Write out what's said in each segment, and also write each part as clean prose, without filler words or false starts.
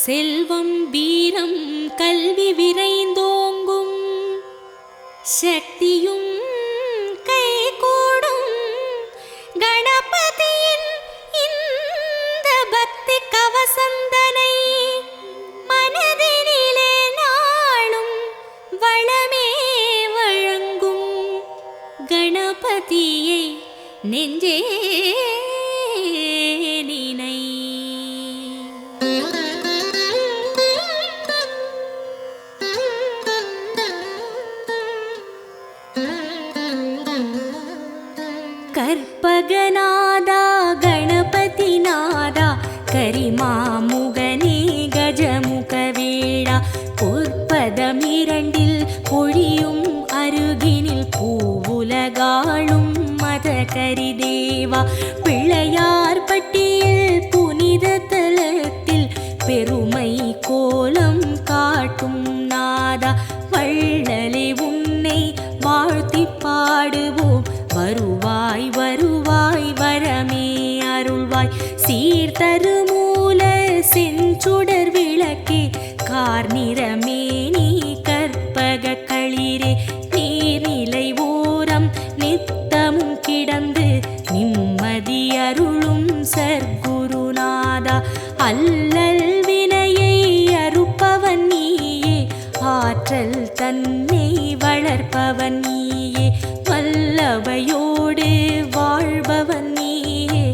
செல்வம் வீரம் கல்வி விரைந்தோங்கும் சக்தியும் கைகூடும் கணபதியின் இந்த பக்தி கவசந்தனை மனதினிலே நாளும் வளமே வழங்கும் கணபதியை நெஞ்சே நினை. கற்பகநாதா கணபதிநாதா கரிமாமுகனே கஜமுகவேளா பொற்பதமிரண்டில் பொழியும் அருகினில் பூவுலகாளும் மத கரிதேவா பிள்ளையார் பட்டியில் புனித தலத்தில் பெருமை கோலம் காட்டும் நாதா வள்ளலே உன்னை வாழ்த்தி பாடுவோம் வருவாய் வருவாய் வரமே அருள்வாய் சீர்தருமூல செஞ்சுடர் விளக்கே கார்நிறமே நீ கற்பக களிரே நீர்நிலை ஓரம் நித்தமும் கிடந்து நிம்மதி அருளும் சர்க்குருநாதா அல்லல் வினையை அறுப்பவன் நீயே ஆற்றல் தன்னை வளர்ப்பவன் நீயே வல்லவையோடு வாழ்பவன் நீயே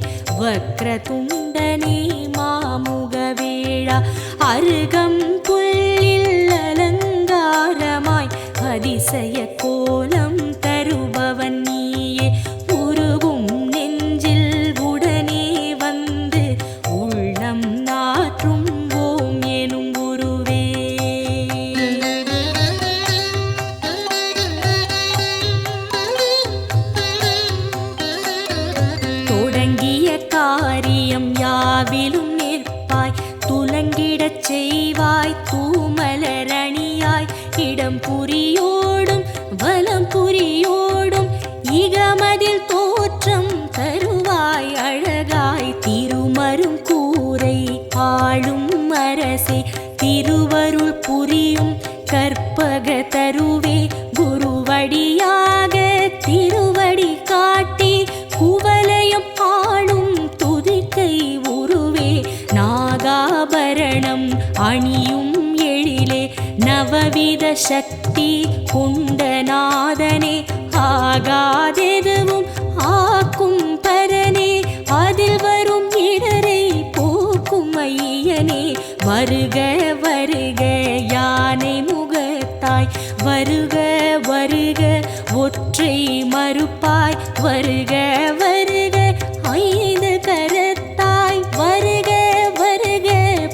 வக்ரதுண்டனே மாமுகவேளா அருகம் புல்லில் அலங்காரமாய் அதிசய கோலம் தருபவன் நீயே உருகும் நெஞ்சில் உடனே வந்து உள்ளம் நாற்றும் ஓம் எனும் குருவே. தொடங்கிய காரியம் யாவிலும் நிற்பாய் துலங்கிடச் செய்வாய் தூமலரணியாய் இடம் புரியோடும் வலம் புரியோடும் இகமதில் தோற்றம் தருவாய் அழகாய் திருமரும் கூரை ஆளும் அரசே திருவருள் புரியும் கற்பக தருவே குருவடியாக திருவடி காட்டி குவலயம் ஆளும் துதிக்கை உருவே நாகாபரணம் அணியும் எழிலே நவவித சக்தி குண்டநாதனே ஆகாதெதுவும் ஆக்கும் பரனே அதில் வரும் இடரை போக்கும் ஐயனே வருக வருக யானை முகத்தாய் வருக வருக ஒற்றை மறுப்பாய் வருக வருக ஐந்து கரத்தாய் வருக வருக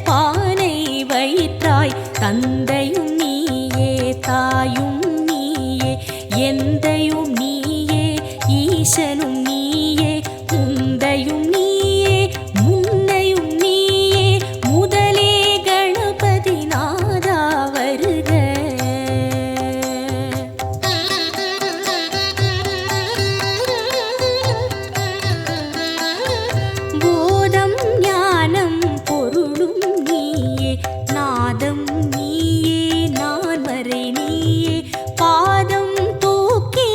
பானை வயிற்றாய் தந்தையும் நீயே தாயும் நீயே எந்தையும் நீயே ஈசனும் நீயே முந்தையும் நீயே முன்னையும் நீயே முதலே கணபதி நாதா வருக. போதம் ஞானம் பொருளும் நீயே நாதம் நீயே நான் வரை நீயே பாதம் தூக்கி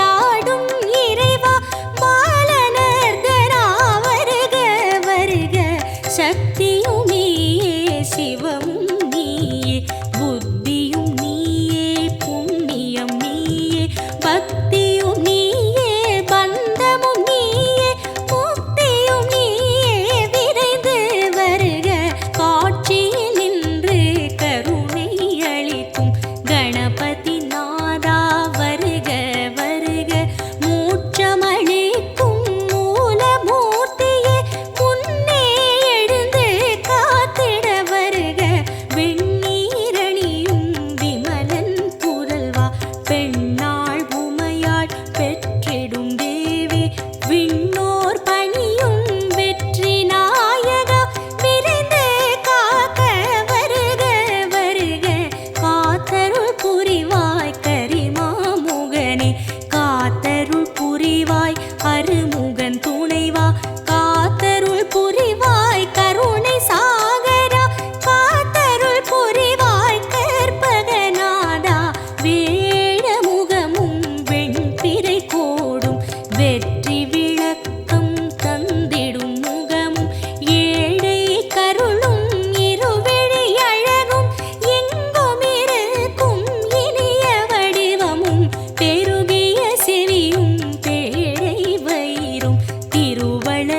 ஆடும் இறைவா பாலனர்தனா வருக வருக சக்தியும் நீயே சிவமும் நீயே புத்தியும் நீயே புண்ணியம் நீயே பக்தியும் நீயே பந்தமும் நீயே முக்தியும் நீயே விரைந்து வருக காட்சியில் நின்று கருணை அளிக்கும் கணபதி நாதா வருக வருக மூச்சமளிக்கும் மூலமூர்த்தியே முன்னே எழுந்து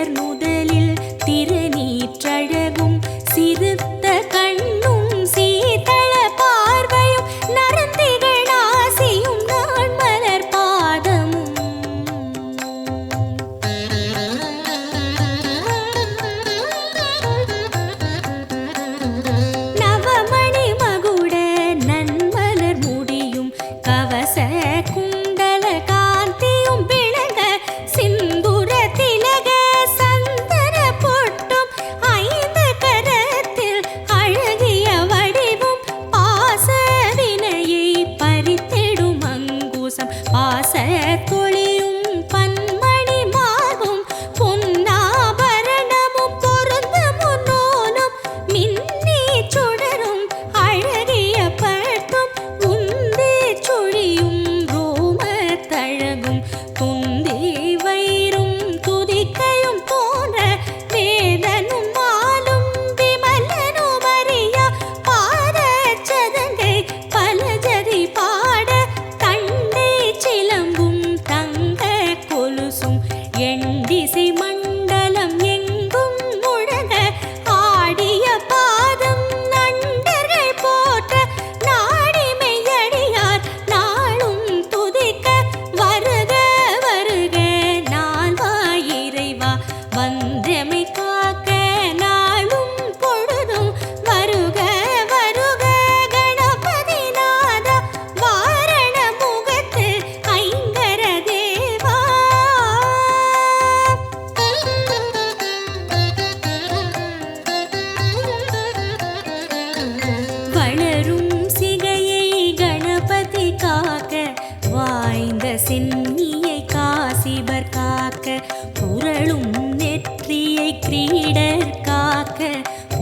மலர் நுதலில் திருநீற்றழகும் சிறுத்த கண்ணும் சீதள பார்வையும் நரந்திகள் நாசியும் நான் மலர் பாதமும் நவமணி மகுட நன்மலர் முடியும் கவச குண்டல காந்தியும் விளங்க சிந்துர திலக சந்தன பொட்டும் ஐந்து கரத்தில் அழகிய வடிவும் பாச வினையை பறித்திடும் அங்குசம் பாச தொழியும் பன்மணி மார்பும் பொன்னாபரணமும் பொருந்த முன்னோனும் மின்னி சுடரும் அழகிய பட்டும் உந்தி சுழியும் ரோம தழகும் துந்தி வயிறும் துதிக்கையும் தோன்ற வேதனும் மாலும் விமலனும் அறியா பாத சதங்கை பலஜதி பாட தண்டை சிலம்பும் தங்க கொலுசும் எண்டிசை மண்டலம் எங்கும் முழங்க ஆடிய பாதம் நண்டர்கள் போற்ற நாடி மெய்யடியார் நாளும் துதிக்க வருக வருக நால்வாய் இறைவா வந்தமை காக்க நாளும் பொழுதும் வருக வருக கணபதி நாதா வாரண முகத்து ஐங்கர தேவா வளரும் சிகையை கணபதி காக்க வாய்ந்த சென்னியை காசிபர் காக்க புரளும் நெற்றியை கிரீடர் காக்க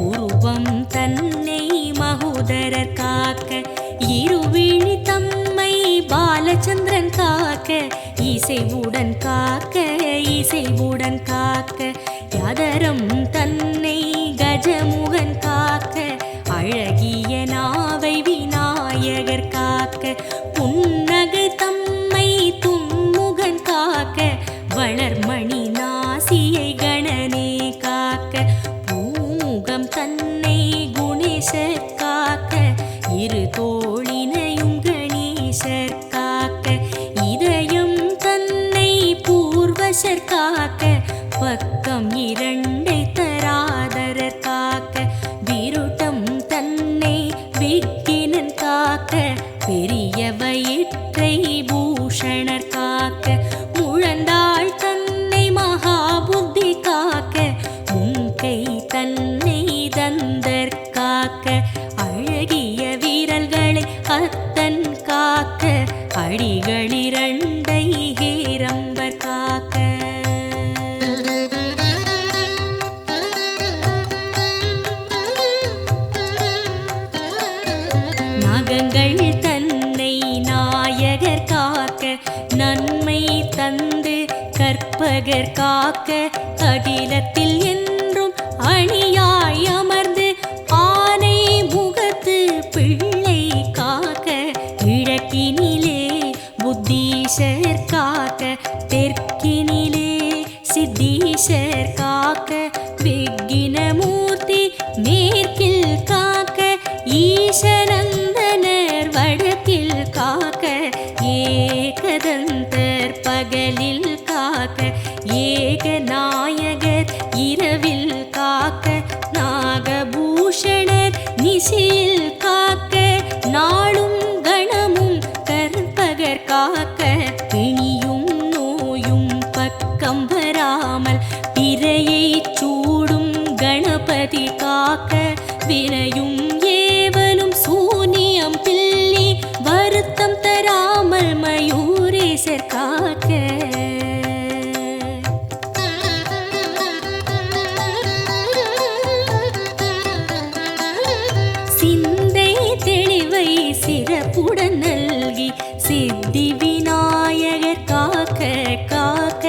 உருவம் தன்னை மகுதரர் காக்க இருவிழி தம்மை பாலச்சந்திரன் காக்க இசைவுடன் காக்க இசைவுடன் காக்க யதரம் தன்னை கஜமுகன் காக்க அழகிய நாவை விநாயகர் காக்க புன்னகை தம்மை துன்முகன் காக்க வளர்மணி நாசியை கணனே காக்க பூமுகம் தன்னை குணேசர் காக்க இரு தோழினையும் கணேசர் காக்க இதயம் தன்னை பூர்வசர் காக்க பக்கம் இரண்டை தராதரர் காக்க விருட்டம் தன்னை விக்கினன் காக்க பெரிய வயிற்றை பூஷணர் காக்க முழந்தாள் தன்னை மகாபுத்தி காக்க முன்கை தன்னை தந்தர் காக்க அழகிய வீரல்களை அத்தன் காக்க அடிகளிரண்டை ஹேரம்பர் காக்க நகங்கள் தன்னை நாயகர் காக்க நன்மை தந்து கற்பகர் காக்க அகிலத்தில் என்றும் அணியாய் அமர்ந்து ஆனை முகத்து பிள்ளை காக்க கிழக்கினிலே புத்தீஷர் காக்க தெற்கினிலே சித்தீஷர் காக்க விக்கினமூர்த்தி மேற்கில் காக்க ஈசனந்தனர் வடக்கில் காக்க ஏகதந்தர் பகலில் காக்க ஏகநாயகர் இரவில் காக்க நாகபூஷணர் நிசியில் காக்க நாளும் கணமும் கற்பகர் காக்க பிணியும் நோயும் பக்கம் வராமல் பிறையை சூடும் கணபதி காக்க வினையும் ஏவலும் சூனியம் பில்லி வருத்தம் தராமல் மயூரேசர் காக்க சிந்தை தெளிவை சிறப்புடன் நல்கி சித்தி விநாயகர் காக்க காக்க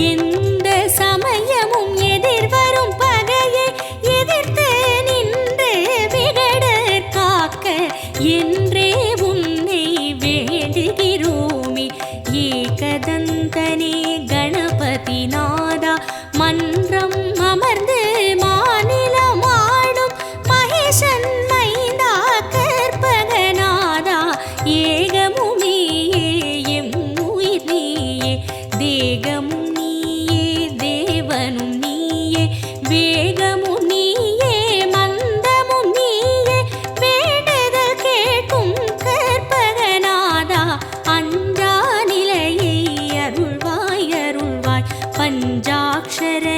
எந்த சமயமும் எதிர்வரும் பகையை எதிர்த்து நின்று விகடர் காக்க என்றே உன்னை வேண்டுகிறோமே ஏகதந்த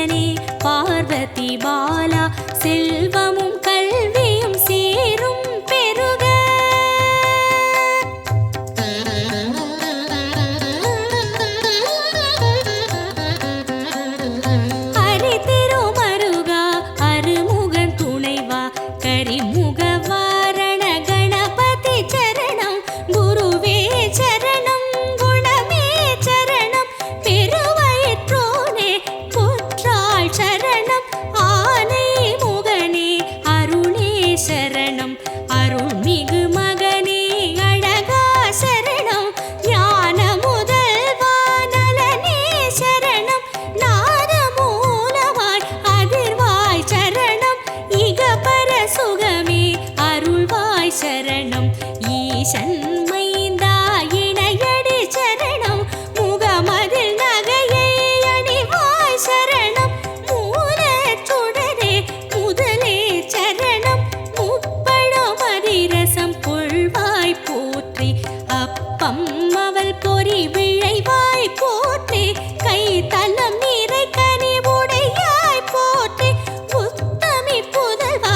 முகனே பார்வதி பாலா செல்வமும் கல்வியும் சேரும் பெருக. ஹரி திருமருகா அருமுகன் துணைவா கரிமுக வாரண கணபதி சரணம் குருவே சரணம் குணமே சரணம் பெருவயிற்றோனே குற்றாள் சரணம் ஆனை முகனே அருணே சரணம் அருள்மிகு மகனே அழகா சரணம் ஞான முதல்வா நலனே சரணம் நாத மூலமாய் அதிர்வாய் சரணம் இகபர சுகமே அருள்வாய் சரணம் ஈசன் மைந்தா இணையடி சரணம் முகமதில் நகையை அணிவாய் சரணம் மூலச் சுடரே முதலே சரணம் முப்பழம் அதிரசம் கொள்வாய் போற்றி அப்பம் அவள் பொறி விழைவாய் போற்றி கை தலம் நீரை கனிவுடையாய் போற்றி உத்தமி புதல்வா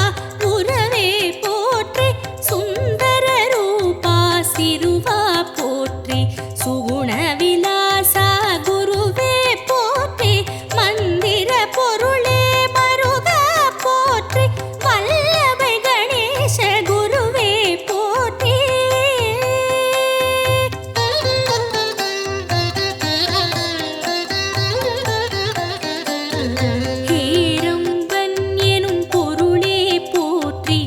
உறவே போற்றி சுந்தர ரூபா சிறுவா போற்றி சுகுண விலாசா குருவே போற்றி மந்திர பொருளே மருகா போற்றி வல்லபை கணேச குருவே போற்றி. ஹேரம்பன் எனும் பொருளே போற்றி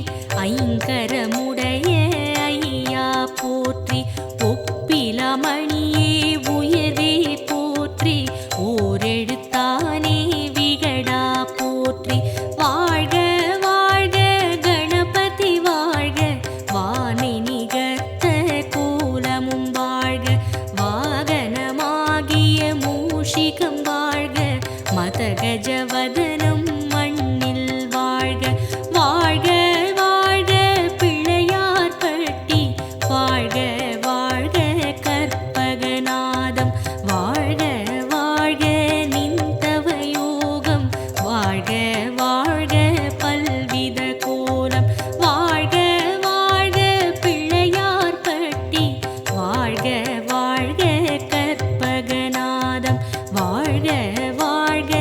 ஐங்கரமுடைய ஐயா போற்றி ஒப்பிலமணியே உயர்வே போற்றி ஓரெழுத்தானே விகடா போற்றி வாழ்க வாழ்க கணபதி வாழ்க வானை நிகர்த்த கோலமும் வாழ்க வாகனமாகிய மூஷிகம் வாழ்க மதகஜவதனம் மண்ணில் வாழ்க வாழ்க வாழ்க பிள்ளையார் பட்டி வாழ்க வாழ்க கற்பகநாதம் வாழ்க வாழ்க நின்றவ யோகம் வாழ்க வாழ்க பல்வித கோலம் வாழ்க வாழ்க பிள்ளையார் பட்டி வாழ்க வாழ்க கற்பகநாதம் வாழ்க வாழ்க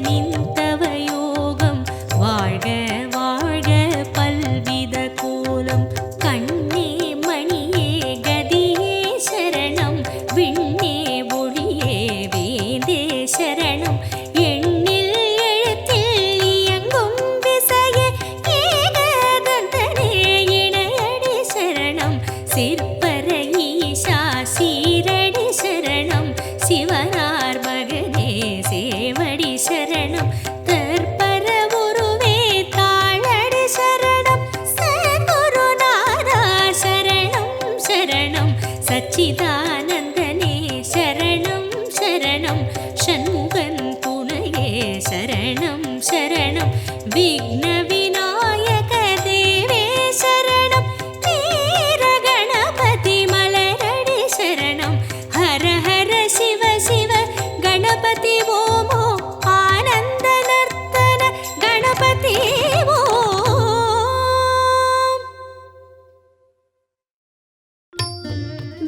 நின்றவ யோகம் வாழ்க வாழ்க பல்வித கோலம் கண்ணே மணியே கதியே சரணம் விண்ணே ஒளியே வேந்தே சரணம் எண்ணில் எழுத்தில் இயங்கும் விசையே ஏகதந்தனே இணையடி சரணம் சிற்பர ஈசா சீரடி சரணம் சிவனார் மகனே சேவடி சரணம் தற்பர உருவே தாளடி சரணம் சத்குருநாதா சரணம் சரணம் சச்சிதானந்தனே சரணம் சரணம் ஷண்முகன் துணையே சரணம் சரணம் விக்ன விநாயக தேவே சரணம் வீர கணபதி மலரடி சரணம் ஹர ஹர சிவ சிவ கணபதி ஓமோ ஆனந்த நர்த்தன கணபதி ஓம்.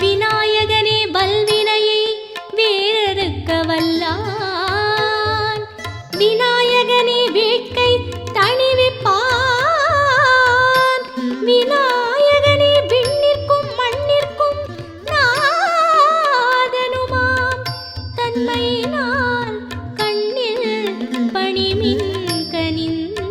விநாயகனே வல்வினையை வேறறுக்க வல்லான் விநாயகனே வேட்கை தணிவிப்பான் விநாயகனே விண்ணிற்கும் மண்ணிற்கும் நாதனுமாம் தன்மையினால் கண்ணில் பணிமின் கனிந்து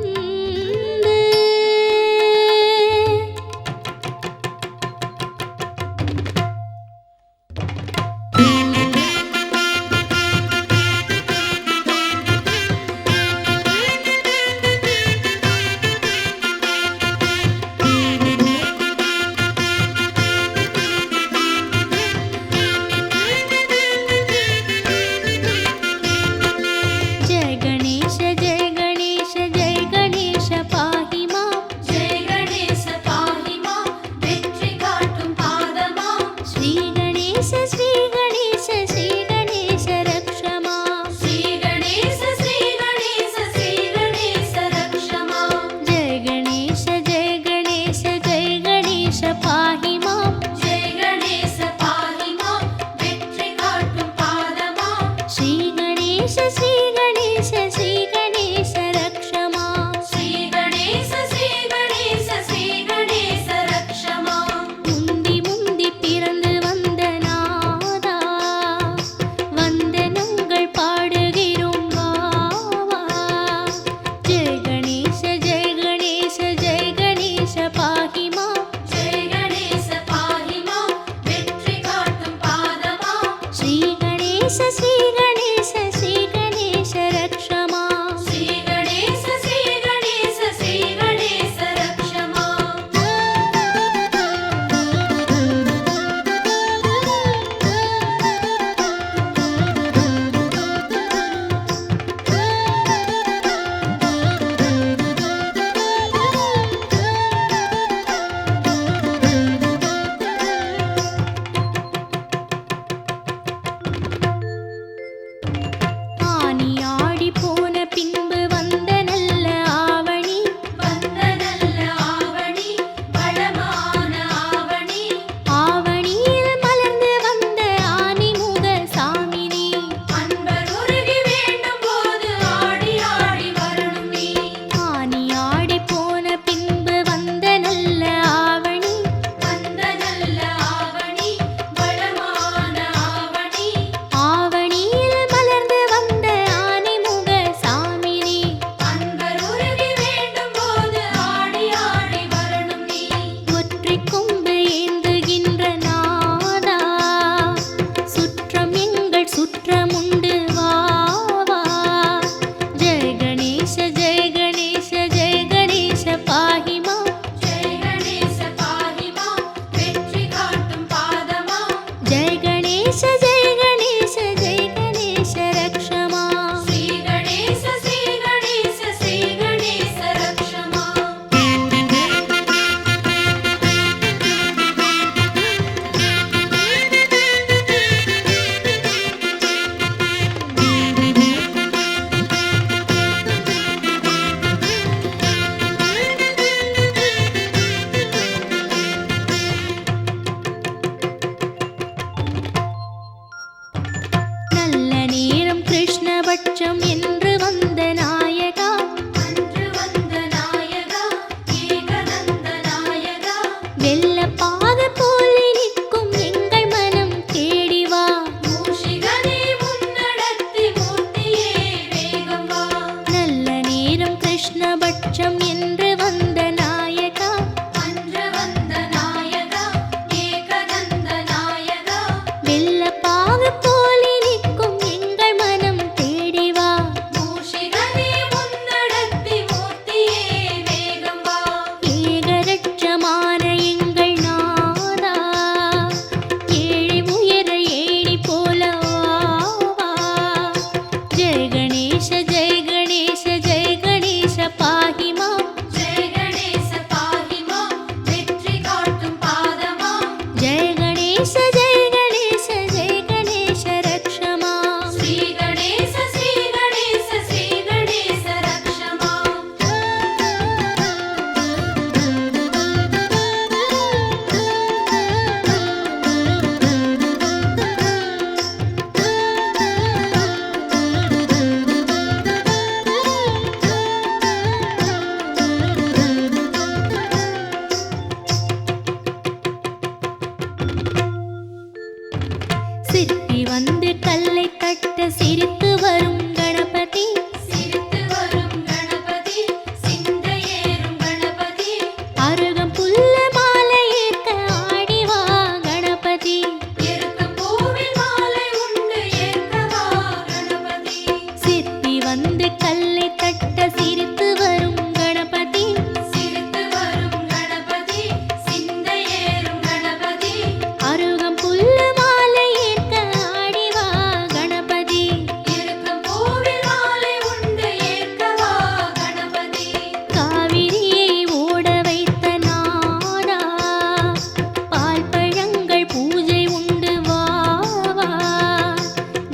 நேரம் கிருஷ்ணபட்சம் என்று வந்த நாயகா, ஏகதந்த நாயகா, வெள்ளப்பாகு போலி நிற்கும் எங்கள் மனம் தேடிவா, மூஷிகனே முன்னடர்த்தி மூர்த்தியே வேகம் வா, ஏகரட்சமான எங்கள் நாதா, ஏழை உயர ஏணி போல வா. ஜெய கணேச ஜெய கணேச ஜெய கணேச பாஹிமா, ஜெய கணேச பாஹிமா, வெற்றி காட்டும் பாதமா, ஜெய கணேச ஜெய கணேச ஜெய கணேச ரக்ஷமா, ஸ்ரீ கணேச ஸ்ரீ கணேச ஸ்ரீ கணேச ரக்ஷமா. சிற்பி வந்து கல்லை தட்ட சிரித்து வரும் கணபதி, சிரித்து வரும் கணபதி, சிந்தையேறும் கணபதி, அருகம் புல்ல மாலை ஏற்க ஆடிவா கணபதி, இருக்கும் பூவில் மாலை உண்டு ஏற்கவா கணபதி, சிற்பி வந்து கல்லை தட்ட சிரித்து வரும் கணபதி, சிரித்து வரும் கணபதி, சிந்தையேறும் கணபதி, அருகம் புல்ல மாலை ஏற்க ஆடிவா கணபதி, இருக்கும் பூவில் மாலை உண்டு ஏற்கவா கணபதி, காவிரியை ஓட வைத்த நாடா, பால் பழங்கள் பூஜை உண்டு வா வா.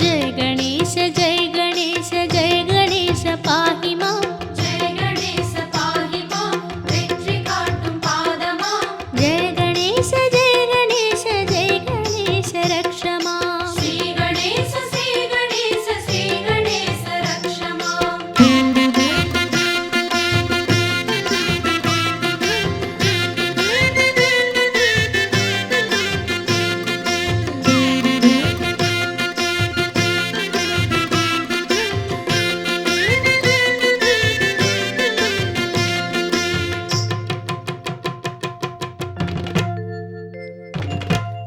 ஜெய கணேச ஜெய கணேச ஜெய கணேச பாஹிமா, ஜெய கணேச பாஹிமா, வெற்றி காட்டும் பாதமா, ஜெய கணேச ஜெய கணேச ஜெய கணேச ரக்ஷமா, ஸ்ரீ கணேச ஸ்ரீ கணேச ஸ்ரீ கணேச ரக்ஷமா.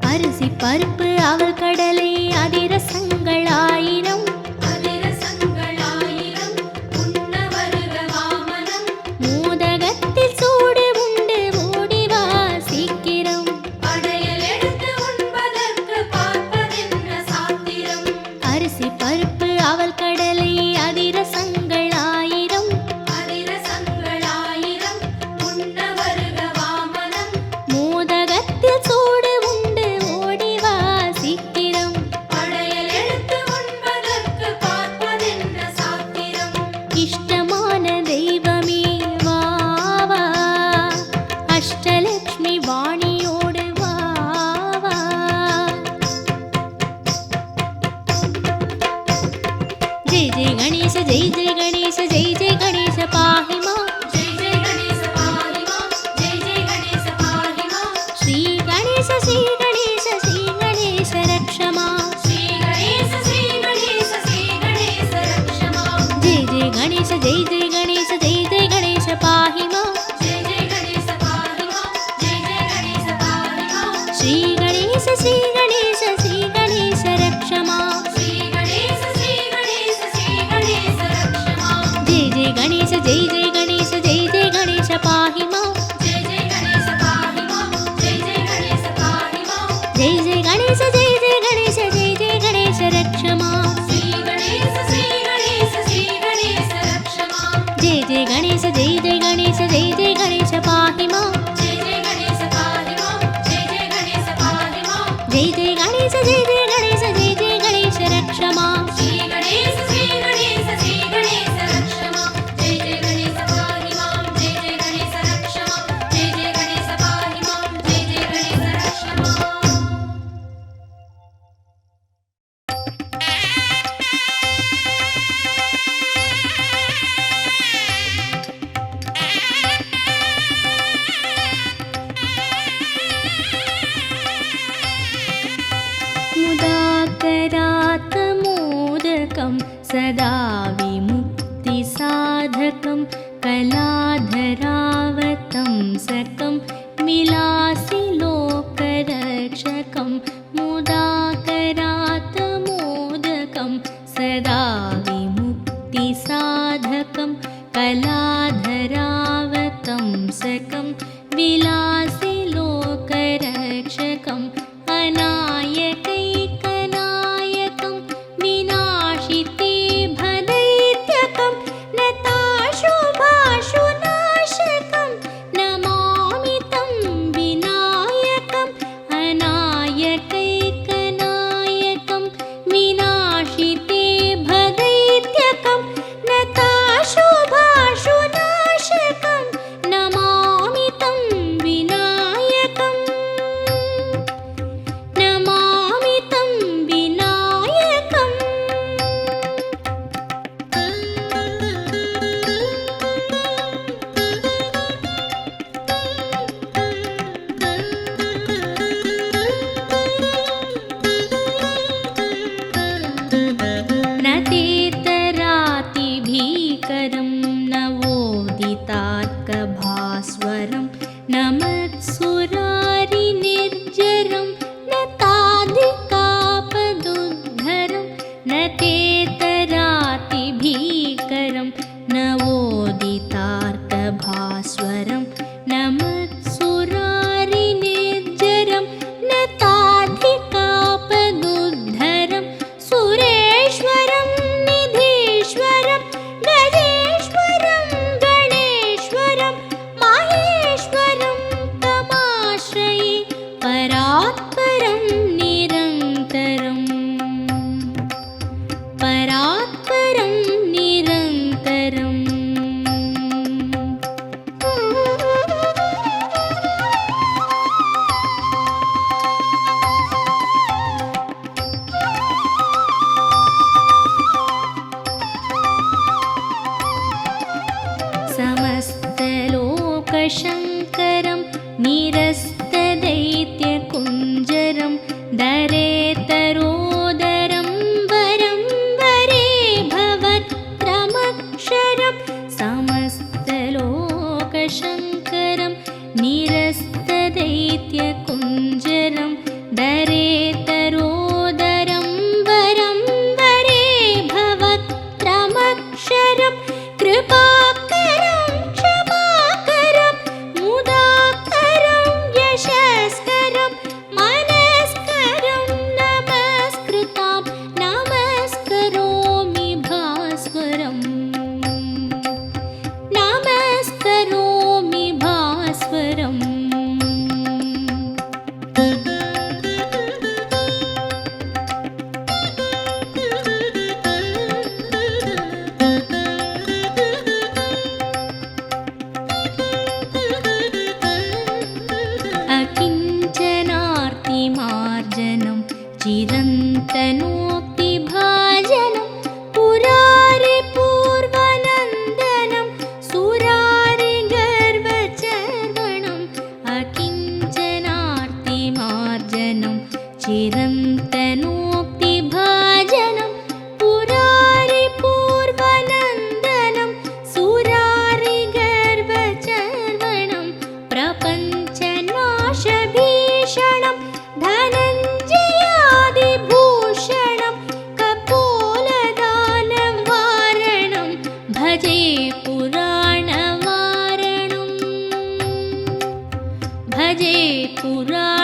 அரிசி பருப்பு அவல் கடலை அதிரசங்கள் ஆயிரம், அதிரசங்கள் ஆயிரம், உண்ண வருக வாமனம், மோதகத்தில் சூடு உண்டு ஓடிவா சீக்கிரம், படையல் எடுத்து உண்பதற்கு பார்ப்பதென்ன சாத்திரம், அரிசி பருப்பு அவல் கடலை அதிரசங்கள் ஆயிரம், அதிரசங்கள் ஆயிரம், உண்ண வருக வாமனம், மோதகத்தில் சூடு உண்டு ஓடிவா சீக்கிரம், படையல் எடுத்து உண்பதற்கு பார்ப்பதென்ன சாத்திரம், இஷ்டமான தெய்வமே வா வா, அஷ்டலக்ஷ்மி வாணியோடு வா வா. ஜெய ஜெய கணேச ஜெய ஜெய கணேச ஜெய ஜெய கணேச பாஹிமா, ஜெய ஜெய கணேச பாஹிமா, ஜெய ஜெய கணேச பாஹிமா, ஸ்ரீ கணேச ஸ்ரீ கணேச ஸ்ரீ கணேச ரக்ஷமா, ஸ்ரீ கணேச ஸ்ரீ கணேச ஸ்ரீ கணேச ரக்ஷமா. ஜெய ஜெய கணேச ஜெய ஜெய கணேச ஜெய ஜெய கணேச பாஹிமா, ஜெய ஜெய கணேச பாஹிமா, ஜெய ஜெய கணேச பாஹிமா, ஸ்ரீ கணேச ஸ்ரீ கணேச ஸ்ரீ கணேச ரக்ஷமா, ஸ்ரீ கணேச ஸ்ரீ கணேச ஸ்ரீ கணேச ரக்ஷமா. ஜெய ஜெய கணேச ஜெய ஜெய கணேச ஜெய ஜெய கணேச பாஹிமா, ஜெய ஜெய கணேச பாஹிமா, ஜெய ஜெய கணேச பாஹிமா, ஜெய ஜெய கணேச ஜெய ஜெய கணேச ஜெய ஜெய கணேச ரக்ஷமா, ஸ்ரீ கணேச ஸ்ரீ கணேச ஸ்ரீ கணேச ரக்ஷமா. ஜெய ஜெய கணேச ஜெய ஜெய கணேச ஜெய ஜெய கணேச பாஹிமா, ஜெய ஜெய கணேச பாஹிமா, ஜெய ஜெய கணேச பாஹிமா, ஜெய ஜெய கணேச ஜெய ஜெய கணேச ஜெய ஜெய கணேச ரக்ஷமா, ஸ்ரீ கணேச ஸ்ரீ கணேச ஸ்ரீ கணேச ரக்ஷமா. ஜெய ஜெய கணேச பாஹிமா, ஜெய ஜெய கணேச ரக்ஷமா, ஜெய ஜெய கணேச பாஹிமா, ஜெய ஜெய கணேச ரக்ஷமா. मुदाकरात् मोदकं सदा विमुक्तिसाधकम् साधकं कलाधरावतं सकं विलासिलोकरक्षकं मुदाकरात्मोदकं सदा विमुक्तिसाधकं कलाधरावतं सकं विलासिलोकरक्षकम् अनायकैकनायकं विनाशिते भदैत्यकं नताशुभाशुनाशकं नमामि तं विनायकम् अनायकैकनायकं विनाशिते भदैत्यकं नताशुभाशुनाशकं नमामि तं विनायकम् नमामि तं विनायकम् न तेतरातिभीकरं नवोदितात्कभास्वरं न मत्सुरारिनिर्जरं न ताधिकापदुद्धरं न तेतरातिभीकरं नवोदितार्कभास्वरं न मत्सुरारिनिर्जरं न ताधिकापदुद्धरं सुरेश्वरं निधीश्वरं गजेश्वरं गणेश्वरं माहेश्वरं तमाश्रये परात्परं निरन्तरम् परात्परं निरन्तरम् समस्तलोकशङ्करं निरस्तदैत्यकुञ्जरं दरेतरोदरं वरं वरे भवत्रमक्षरं समस्तलोकशङ्करं निरस्तदैत्यकुञ्जरं दरेतरोदरं वरं वरे भवत्रमक्षरं कृपाकरं क्षमाकरं मुदाकरं यशस्करं मनस्करं नमस्कृतां नमस्करोमि भास्वरम् नमस्करोमि भास्वरम् अकिञ्चनार्तिमार्जनं चिरन्तनोक्तिभाजनं पुरारिपूर्वनन्दनं सुरारिगर्वचर्वणम् अकिञ्चनार्तिमार्जनं चिरन्तनोक्तिभाजनं पुरारिपूर्वनन्दनं सुरारिगर्वचर्वणं प्रपञ्चनाशभीषणं धनञ्जयादिभूषणं कपोलदानवारणं भजे पुराणवारणम् भजे पुराणवारणम्